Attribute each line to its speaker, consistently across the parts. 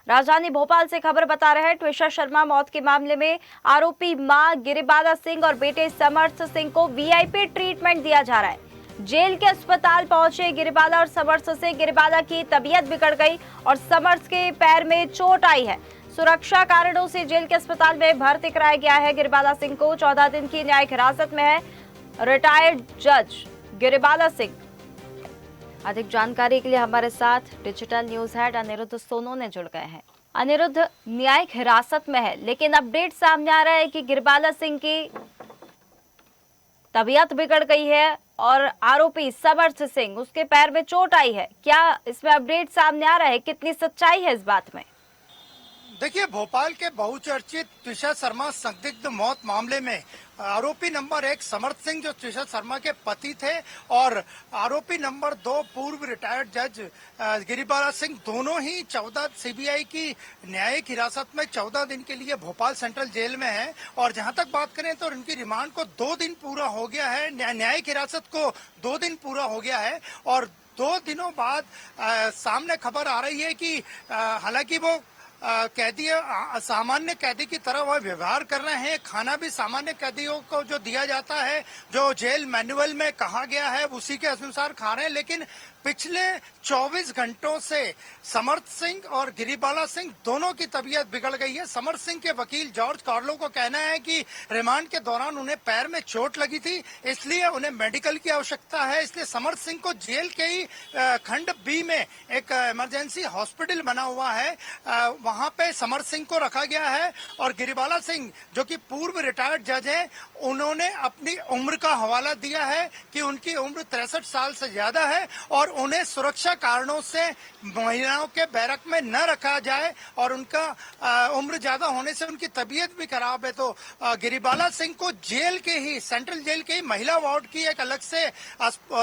Speaker 1: राजधानी भोपाल से खबर बता रहे हैं, ट्विशा शर्मा मौत के मामले में आरोपी मां गिरिबाला सिंह और बेटे समर्थ सिंह को वीआईपी ट्रीटमेंट दिया जा रहा है। जेल के अस्पताल पहुंचे गिरिबाला और समर्थ सिंह। गिरिबाला की तबीयत बिगड़ गई और समर्थ के पैर में चोट आई है। सुरक्षा कारणों से जेल के अस्पताल में भर्ती कराया गया है। गिरिबाला सिंह को 14 दिन की न्यायिक हिरासत में है रिटायर्ड जज गिरिबाला सिंह। अधिक जानकारी के लिए हमारे साथ digital news head Anirudh Sonone जुड़ गए हैं। अनिरुद्ध, न्यायिक हिरासत में है, लेकिन अपडेट सामने आ रहा है कि गिरिबाला सिंह की तबीयत बिगड़ गई है और आरोपी समर्थ सिंह, उसके पैर में चोट आई है। क्या इसमें अपडेट सामने आ रहा है? कितनी सच्चाई है इस बात में?
Speaker 2: देखिए, भोपाल के बहुचर्चित ट्विशा शर्मा संदिग्ध मौत मामले में आरोपी नंबर 1 समर्थ सिंह, जो ट्विशा शर्मा के पति थे, और आरोपी नंबर 2 पूर्व रिटायर्ड जज गिरिबाला सिंह, दोनों ही 14 सीबीआई की न्यायिक हिरासत में 14 दिन के लिए भोपाल सेंट्रल जेल में हैं। और जहां तक बात करें तो उनकी रिमांड को 2 दिन पूरा हो गया है, न्यायिक हिरासत को 2 दिन पूरा हो गया है। और 2 दिनों बाद सामने खबर आ रही है कि हालांकि वो कैदी सामान्य कैदी की तरह वह व्यवहार कर रहे हैं। खाना भी सामान्य कैदियों को जो दिया जाता है, जो जेल मैनुअल में कहा गया है, उसी के अनुसार खा रहे हैं। लेकिन पिछले 24 घंटों से समर्थ सिंह और गिरिबाला सिंह दोनों की तबीयत बिगड़ गई है। समर्थ सिंह के वकील जॉर्ज कार्लो को कहना है कि रिमांड के दौरान उन्हें पैर में चोट लगी थी, इसलिए उन्हें मेडिकल की आवश्यकता है। इसलिए समर्थ सिंह को जेल के ही खंड बी में एक इमरजेंसी हॉस्पिटल बना हुआ है, वहां पे समर्थ सिंह को रखा गया है। और गिरिबाला सिंह, जो कि पूर्व रिटायर्ड जज हैं, उन्होंने अपनी उम्र का हवाला दिया है कि उनकी उम्र 63 साल से ज्यादा है और उन्हें सुरक्षा कारणों से महिलाओं के बैरक में न रखा जाए, और उनका उम्र ज्यादा होने से उनकी तबीयत भी खराब है। तो गिरिबाला सिंह को जेल के ही, सेंट्रल जेल के ही महिला वार्ड की एक अलग से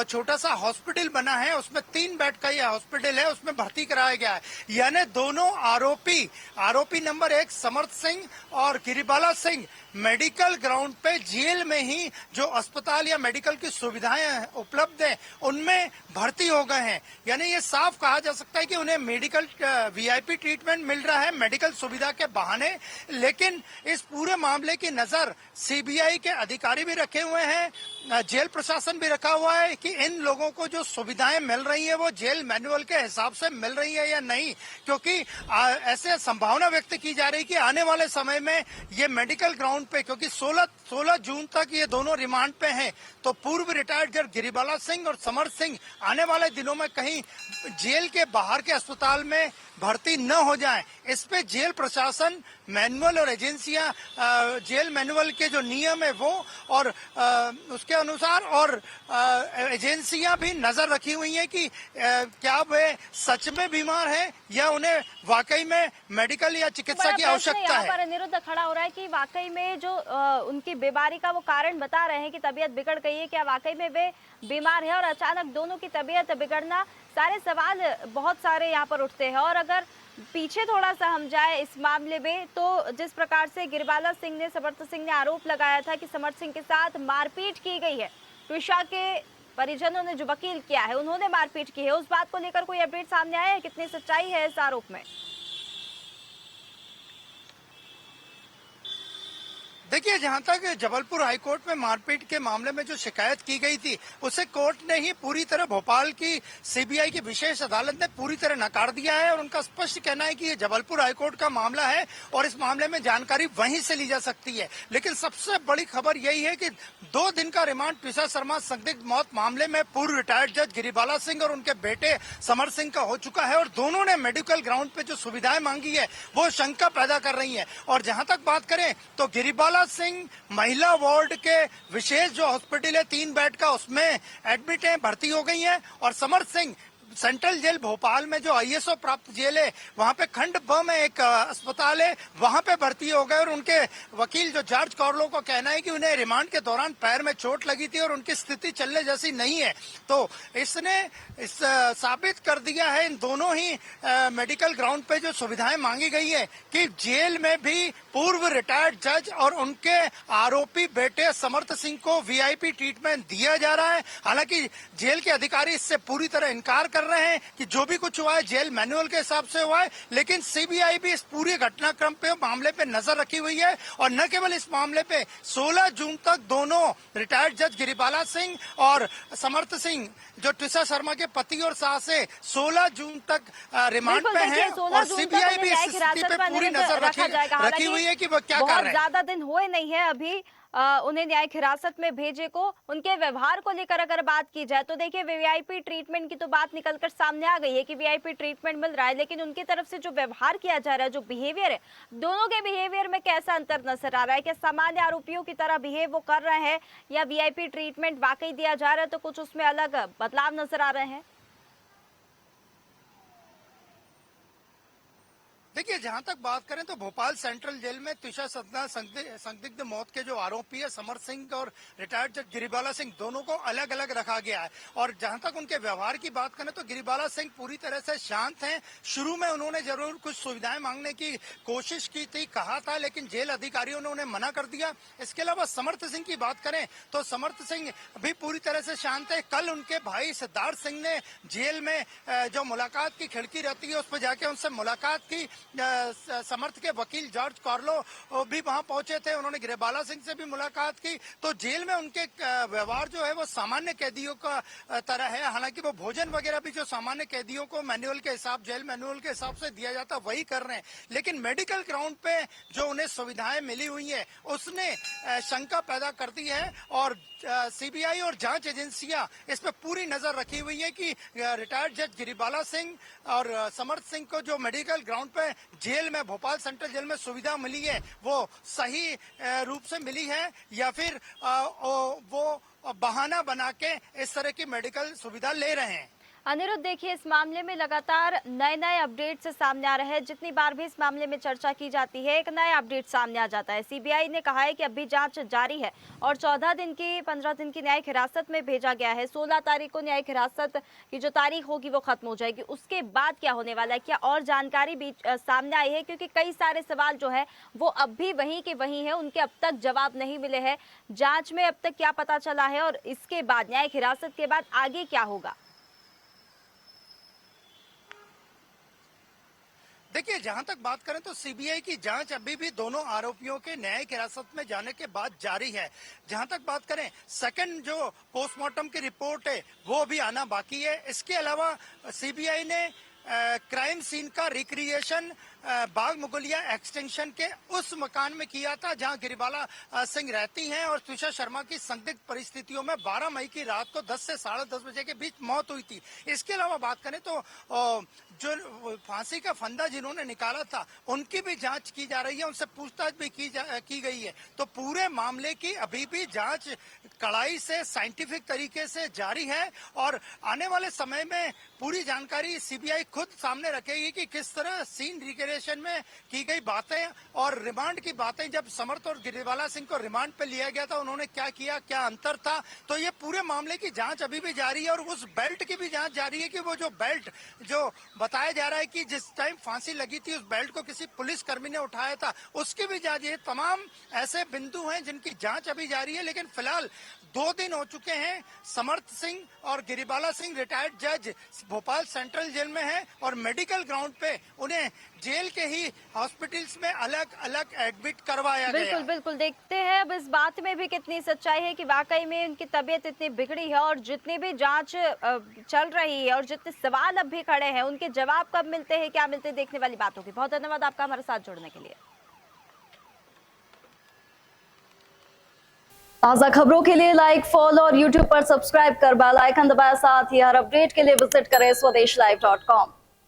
Speaker 2: छोटा सा हॉस्पिटल बना है, उसमें 3 बेड का यह हॉस्पिटल है, उसमें भर्ती कराया गया है। यानी दोनों आरोपी नंबर 1 समर्थ सिंह और गिरिबाला सिंह मेडिकल ग्राउंड पे जेल में ही जो अस्पताल या मेडिकल की सुविधाएं उपलब्ध हैं, उनमें भर्ती हो गए हैं। यानी ये साफ कहा जा सकता है कि उन्हें मेडिकल वीआईपी ट्रीटमेंट मिल रहा है मेडिकल सुविधा के बहाने। लेकिन इस पूरे मामले की नजर सीबीआई के अधिकारी भी रखे हुए हैं, जेल प्रशासन भी रखा हुआ है कि इन लोगों को जो सुविधाएं मिल रही है वो जेल मैनुअल के हिसाब से मिल रही है या नहीं। क्योंकि ऐसे संभावना व्यक्त की जा रही है कि आने वाले समय में ये मेडिकल ग्राउंड पे, क्योंकि 16 जून तक ये दोनों रिमांड पे हैं, तो पूर्व रिटायर्ड जज गिरिबाला सिंह और समर्थ सिंह आने वाले दिनों में कहीं जेल के बाहर के अस्पताल में भर्ती न हो जाए, इस पे जेल प्रशासन, मैनुअल और एजेंसियां, जेल मैनुअल के जो नियम है वो और उसके अनुसार, और एजेंसियां भी नजर रखी हुई हैं कि क्या वे सच में बीमार हैं या उन्हें वाकई में मेडिकल या चिकित्सा की आवश्यकता है।
Speaker 1: पर अनिरुद्ध खड़ा हो रहा है कि वाकई में जो उनकी बीमारी का वो कारण बता रहे हैं कि तबीयत बिगड़ गई है, क्या वाकई में वे बीमार है? और अचानक दोनों की तबीयत बिगड़ना, सारे सवाल बहुत सारे यहाँ पर उठते हैं। और अगर पीछे थोड़ा सा हम जाए इस मामले में, तो जिस प्रकार से गिरिबाला सिंह ने, समर्थ सिंह ने आरोप लगाया था कि समर्थ सिंह के साथ मारपीट की गई है, ट्विशा के परिजनों ने जो वकील किया है उन्होंने मारपीट की है, उस बात को लेकर कोई अपडेट सामने आया है? कितनी सच्चाई है इस आरोप में?
Speaker 2: देखिए, जहां तक जबलपुर हाईकोर्ट में मारपीट के मामले में जो शिकायत की गई थी, उसे कोर्ट ने ही पूरी तरह, भोपाल की सीबीआई की विशेष अदालत ने पूरी तरह नकार दिया है। और उनका स्पष्ट कहना है कि ये जबलपुर हाईकोर्ट का मामला है और इस मामले में जानकारी वहीं से ली जा सकती है। लेकिन सबसे बड़ी खबर यही है कि 2 दिन का रिमांड ट्विशा शर्मा संदिग्ध मौत मामले में पूर्व रिटायर्ड जज गिरिबाला सिंह और उनके बेटे समर्थ सिंह का हो चुका है। और दोनों ने मेडिकल ग्राउंड पे जो सुविधाएं मांगी है वो शंका पैदा कर रही है। और जहां तक बात करें तो गिरिबाला सिंह महिला वार्ड के विशेष जो हॉस्पिटल है 3 बेड का, उसमें एडमिट है, भर्ती हो गई हैं। और समर्थ सिंह सेंट्रल जेल भोपाल में जो आईएसओ प्राप्त जेल है, वहां पे खंड ब में एक अस्पताल है, वहां पे भर्ती हो गए। और उनके वकील जो जॉर्ज कार्लो को कहना है कि उन्हें रिमांड के दौरान पैर में चोट लगी थी और उनकी स्थिति चलने जैसी नहीं है। तो इसने साबित कर दिया है, इन दोनों ही मेडिकल ग्राउंड पे जो सुविधाएं मांगी गई है, कि जेल में भी पूर्व रिटायर्ड जज और उनके आरोपी बेटे समर्थ सिंह को वीआईपी ट्रीटमेंट दिया जा रहा है। हालांकि जेल के अधिकारी इससे पूरी तरह इनकार कर रहे हैं कि जो भी कुछ हुआ है जेल मैनुअल के हिसाब से हुआ है, लेकिन सीबीआई भी इस पूरे घटनाक्रम पे मामले पे नजर रखी हुई है। और न केवल इस मामले पे 16 जून तक दोनों रिटायर्ड जज गिरिबाला सिंह और समर्थ सिंह जो ट्विशा शर्मा के पति और सास है 16 जून तक रिमांड पे हैं और सीबीआई भी इस स्थिति पे पूरी नजर रखी हुई है कि वो क्या कर रहे हैं।
Speaker 1: ज्यादा दिन हुए नहीं है अभी उन्हें न्यायिक हिरासत में भेजे को। उनके व्यवहार को लेकर अगर बात की जाए तो देखिए वीआईपी ट्रीटमेंट की तो बात निकलकर सामने आ गई है कि वीआईपी ट्रीटमेंट मिल रहा है, लेकिन उनकी तरफ से जो व्यवहार किया जा रहा है, जो बिहेवियर है, दोनों के बिहेवियर में कैसा अंतर नजर आ रहा है? क्या सामान्य आरोपियों की तरह बिहेव वो कर रहे हैं या वीआईपी ट्रीटमेंट वाकई दिया जा रहा है तो कुछ उसमें अलग बदलाव नजर आ रहे हैं?
Speaker 2: देखिए, जहां तक बात करें तो भोपाल सेंट्रल जेल में ट्विशा सतना संदिग्ध मौत के जो आरोपी है समर सिंह और रिटायर्ड जज गिरिबाला सिंह, दोनों को अलग अलग रखा गया है। और जहां तक उनके व्यवहार की बात करें तो गिरिबाला सिंह पूरी तरह से शांत हैं। शुरू में उन्होंने जरूर कुछ सुविधाएं मांगने की कोशिश की थी, कहा था, लेकिन जेल अधिकारियों ने उन्हें मना कर दिया। इसके अलावा समर्थ सिंह की बात करें तो समर्थ सिंह भी पूरी तरह से शांत है। कल उनके भाई सिद्धार्थ सिंह ने जेल में जो मुलाकात की खिड़की रहती है उस पर जाके उनसे मुलाकात की। समर्थ के वकील जॉर्ज कार्लो भी वहां पहुंचे थे, उन्होंने गिरिबाला सिंह से भी मुलाकात की। तो जेल में उनके व्यवहार जो है वो सामान्य कैदियों का तरह है। हालांकि वो भोजन वगैरह भी जो सामान्य कैदियों को मैनुअल के हिसाब, जेल मैनुअल के हिसाब से दिया जाता वही कर रहे हैं। लेकिन मेडिकल ग्राउंड पे जो उन्हें सुविधाएं मिली हुई है उसने शंका पैदा कर दी है और सीबीआई और जांच एजेंसियां इस पर पूरी नजर रखी हुई है कि रिटायर्ड जज गिरिबाला सिंह और समर्थ सिंह को जो मेडिकल ग्राउंड पे जेल में, भोपाल सेंट्रल जेल में सुविधा मिली है वो सही रूप से मिली है या फिर वो बहाना बना के इस तरह की मेडिकल सुविधा ले रहे हैं।
Speaker 1: अनिरुद्ध, देखिए इस मामले में लगातार नए नए अपडेट से सामने आ रहे हैं। जितनी बार भी इस मामले में चर्चा की जाती है एक नया अपडेट सामने आ जाता है। सीबीआई ने कहा है कि अभी जांच जारी है और 15 दिन की न्यायिक हिरासत में भेजा गया है। 16 तारीख को न्यायिक हिरासत की जो तारीख होगी वो खत्म हो जाएगी। उसके बाद क्या होने वाला है, क्या और जानकारी भी सामने आई है? क्योंकि कई सारे सवाल जो है वो अब भी वहीं के वहीं है, उनके अब तक जवाब नहीं मिले हैं। जांच में अब तक क्या पता चला है और इसके बाद न्यायिक हिरासत के बाद आगे क्या होगा?
Speaker 2: देखिए, जहां तक बात करें तो सीबीआई की जांच अभी भी दोनों आरोपियों के न्यायिक हिरासत में जाने के बाद जारी है। जहां तक बात करें सेकंड जो पोस्टमार्टम की रिपोर्ट है वो भी आना बाकी है। इसके अलावा सीबीआई ने क्राइम सीन का रिक्रिएशन बाग मुगलिया एक्सटेंशन के उस मकान में किया था जहां गिरिबाला सिंह रहती हैं और ट्विशा शर्मा की संदिग्ध परिस्थितियों में 12 मई की रात को 10 से 10:30 बजे के बीच मौत हुई थी। इसके अलावा बात करें तो जो फांसी का फंदा जिन्होंने निकाला था उनकी भी जांच की जा रही है, उनसे पूछताछ भी की गई है। तो पूरे मामले की अभी भी जांच कड़ाई से, साइंटिफिक तरीके से जारी है और आने वाले समय में पूरी जानकारी सीबीआई खुद सामने रखेगी कि किस तरह सीन रिक्रिएशन में की गई बातें और रिमांड की बातें, जब समर्थ और गिरिबाला सिंह को रिमांड पे लिया गया था उन्होंने क्या किया, क्या अंतर था। तो ये पूरे मामले की जांच अभी भी जारी है और उस बेल्ट की भी जांच जारी है कि वो जो बेल्ट जो बताया जा रहा है कि जिस टाइम फांसी लगी थी उस बेल्ट को किसी पुलिस कर्मी ने उठाया था, उसकी भी जांच। ये तमाम ऐसे बिंदु हैं जिनकी जांच अभी जारी है। लेकिन फिलहाल 2 दिन हो चुके हैं, समर्थ सिंह और गिरिबाला सिंह रिटायर्ड जज भोपाल सेंट्रल जेल में हैं और मेडिकल ग्राउंड पे उन्हें जेल के ही हॉस्पिटल्स में अलग अलग एडमिट करवाया गया।
Speaker 1: बिल्कुल देखते हैं अब इस बात में भी कितनी सच्चाई है कि वाकई में उनकी तबीयत इतनी बिगड़ी है और जितनी भी जांच चल रही है और जितने सवाल अब भी खड़े हैं उनके जवाब कब मिलते हैं, क्या मिलते हैं, देखने वाली बात होगी। बहुत धन्यवाद आपका हमारे साथ जुड़ने के लिए। ताज़ा खबरों के लिए लाइक, फॉलो और YouTube पर सब्सक्राइब कर बेल आइकन दबाएं। साथ ही हर अपडेट के लिए विजिट करें swdeshlive.com।